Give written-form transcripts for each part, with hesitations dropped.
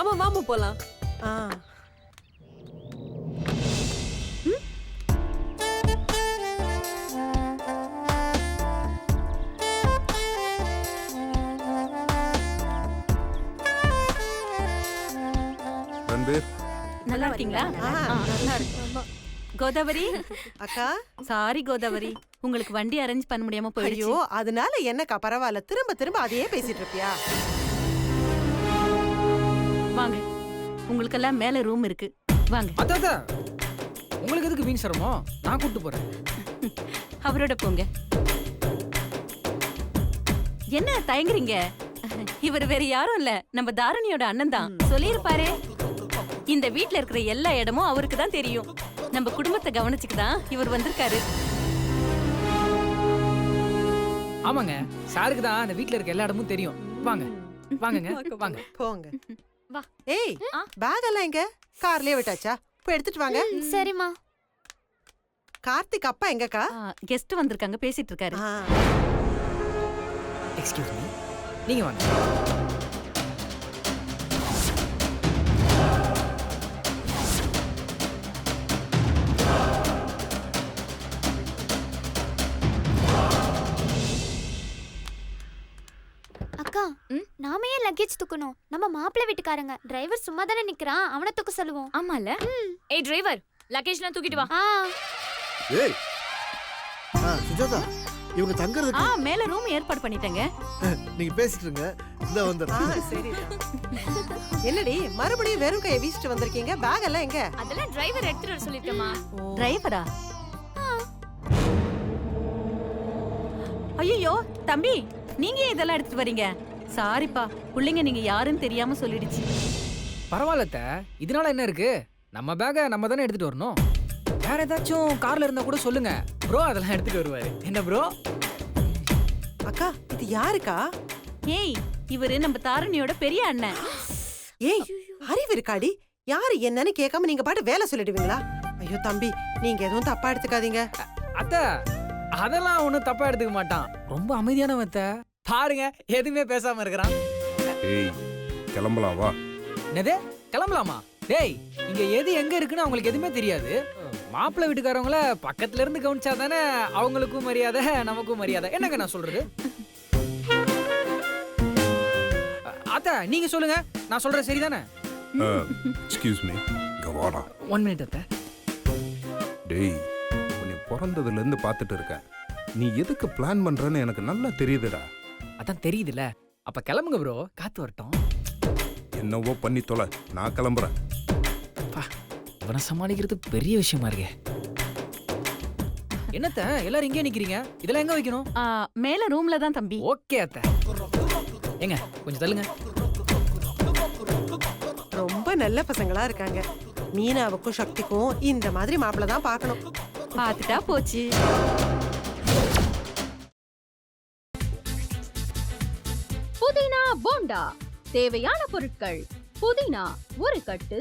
ஆமா வாமா போலாம். நல்லா இருக்கீங்களா? நல்லா இருக்கு. கோதாவரி அக்கா, சாரி கோதாவரி, உங்களுக்கு வண்டி அரேஞ்ச் பண்ண முடியாம போயிடுச்சு. ஐயோ அதனால என்னக்கா, பரவாயில்ல. திரும்ப திரும்ப அதையே பேசிட்டு இருப்பியா? வாங்க, உங்களுக்கெல்லாம் மேல ரூம் இருக்கு, வாங்க. அத்தா உங்களுக்கு எதுக்கு வீண் சிரமம்? நான் கூட்டு போறேன். அவரோட போங்க. என்ன தயங்குறீங்க? இவர் வேற யாரும் இல்ல, நம்ம தாரணியோட அண்ணன் தான். சொல்லிருப்பாரே, இந்த வீட்ல இருக்கிற எல்லா இடமும் அவருக்கு தான் தெரியும். நம்ம குடும்பத்தை கவனிச்சுக்கு தான் இவர் வந்திருக்காரு. ஆமாங்க, சாருக்கு தான் அந்த வீட்ல இருக்க எல்லா இடமும் தெரியும். வாங்க வாங்கங்க, வாங்க போங்க. வா. ஏய், பேக் எல்லாம் எங்க? கார்லயே விட்டாச்சா? போய் எடுத்துட்டு வாங்க. சரிம்மா. கார்த்திக் அப்பா எங்கக்கா? கெஸ்ட் வந்திருக்காங்க, பேசிட்டு இருக்காரு. எக்ஸ்கியூஸ் மீ, நீங்க வாங்க. அக்கா, நாம ஏன் லக்கேஜ் தூக்கணும்? நம்ம மாப்பிள்ளை வீட்டுக்காரங்க. டிரைவர் சும்மா தானே நிக்கிறான், அவனை தூக்க சொல்லுவோம். ஆமால. ஏய் டிரைவர், லக்கேஜ்லாம் தூக்கிட்டு வா. ஏய் சுஜாதா, இவங்க தங்கறதுக்கு மேல ரூம் ஏற்பாடு பண்ணிட்டேங்க. நீங்க பேசிட்டு இருங்க, இந்த வந்துடுறேன். சரிடா. என்னடி மறுபடியும் வெறும் கையை வீசிட்டு வந்திருக்கீங்க? பேக் எல்லாம் எங்க? அதெல்லாம் டிரைவர் எடுத்துட்டு வர சொல்லிருக்கேமா. டிரைவரா? ஐயோ தம்பி, நீங்க இதெல்லாம் எடுத்துட்டு வரீங்க? சாரிப்பா, புள்ளைங்க நீங்க யாருன்னு தெரியாம சொல்லிடுச்சு. பரவாயில்ல, இதனால என்ன இருக்கு? நம்ம பேக நம்ம தானே எடுத்துட்டு வரணும். வேற ஏதாச்சும் கார்ல இருந்தா கூட சொல்லுங்க, ப்ரோ அதெல்லாம் எடுத்துட்டு வருவாரு. என்ன ப்ரோ? அக்கா, இது யாருக்கா? ஏய், இவரு நம்ம தாரணியோட பெரிய அண்ணன். ஏய், அறிவு இருக்காடி? யாரு என்னன்னு கேட்காம நீங்க பாட்டு வேலை சொல்லிடுவீங்களா? ஐயோ தம்பி, நீங்க எதுவும் தப்பா எடுத்துக்காதீங்க. அத்த அதெல்லாம் ஒண்ணும் தப்பா எடுத்துக்க மாட்டான், ரொம்ப அமைதியானவன். அத்த பாருங்க, எதுவுமே பேசாம இருக்கிறான். ஏய், கிளம்பலாம் வா. என்னது கிளம்பலாமா? டேய், இங்க எது எங்க இருக்குன்னு அவங்களுக்கு எதுவுமே தெரியாது. மாப்பிள்ளை வீட்டுக்காரவங்கள பக்கத்துல இருந்து கவனிச்சா தானே அவங்களுக்கும் மரியாதை, நமக்கும் மரியாதை. என்னங்க நான் சொல்றது? அத்த நீங்க சொல்லுங்க, நான் சொல்றது சரிதானே? Excuse me, கவாடா. 1 மினிட் அத்த. டேய், உன்னை பிறந்ததுல இருந்து பார்த்துட்டு இருக்கேன். நீ எதுக்கு பிளான் பண்றன்னு எனக்கு நல்லா தெரியுதுடா. அதான் தெரியுதுல, அப்ப கிளம்புங்க ப்ரோ, காத்து வரட்டும். என்னவோ பண்ணி தொலை, நான் கிளம்புறேன். இவனை சமாளிக்கிறது பெரிய விஷயமா இருக்கே. என்னத்த எல்லாரும் இங்கே நிக்கிறீங்க? இதெல்லாம் எங்க வைக்கணும்? மேல ரூம்ல தான் தம்பி. ஓகே அத்த. எங்க கொஞ்சம் தள்ளுங்க. ரொம்ப நல்ல பசங்களா இருக்காங்க. மீனாவுக்கும் சக்திக்கும் இந்த மாதிரி மாப்பிள்ளை தான் பார்க்கணும். பார்த்துட்டா போச்சு. புதினா போண்டா. தேவையான பொருட்கள்: புதினா 1 கட்டு,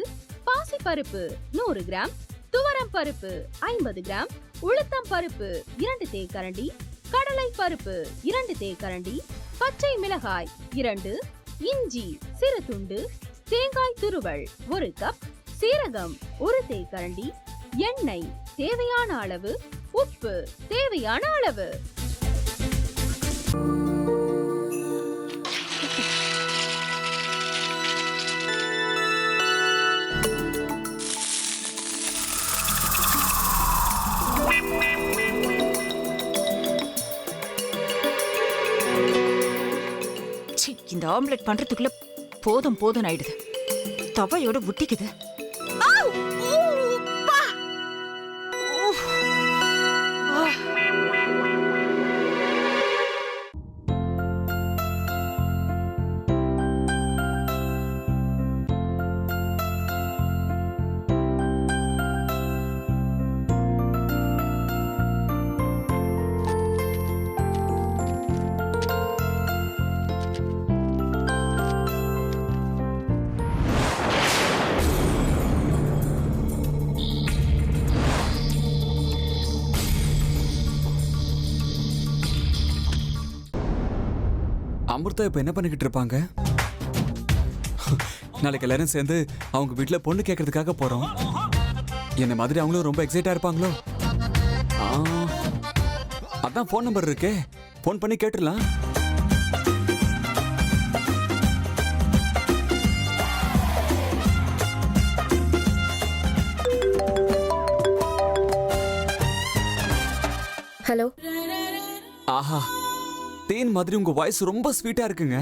பாசிப்பருப்பு 100 கிராம், துவரம் பருப்பு 50 கிராம், உளுத்தம் பருப்பு 2 தேக்கரண்டி, கடலை பருப்பு 2 தேக்கரண்டி, பச்சை மிளகாய் 2, இஞ்சி சிறு துண்டு, தேங்காய் துருவல் 1 கப், சீரகம் 1 தேக்கரண்டி, எண்ணெய் தேவையான அளவு, உப்பு தேவையான அளவு. இந்த ஆம்லெட் பண்றதுக்குள்ள போதும் போதும் ஆயிடுது. தவையோட ஒட்டிக்குது. அமிர்தா இப்ப என்ன பண்ணிக்கிட்டு இருப்பாங்க? நாளைக்கு எல்லாரும் சேர்ந்து அவங்க வீட்ல பொண்ணு கேட்கறதுக்காக போறோம். என்ன மாதிரி அவங்களும் ரொம்ப எக்ஸைட்டா இருப்பாங்களோ? அதான் ஃபோன் நம்பர் இருக்கே, ஃபோன் பண்ணி கேட்டுடலாம். ஹலோ. ஆஹா, தேன் மாதிரி உங்க வாய்ஸ் ரொம்ப ஸ்வீட்டா இருக்குங்க.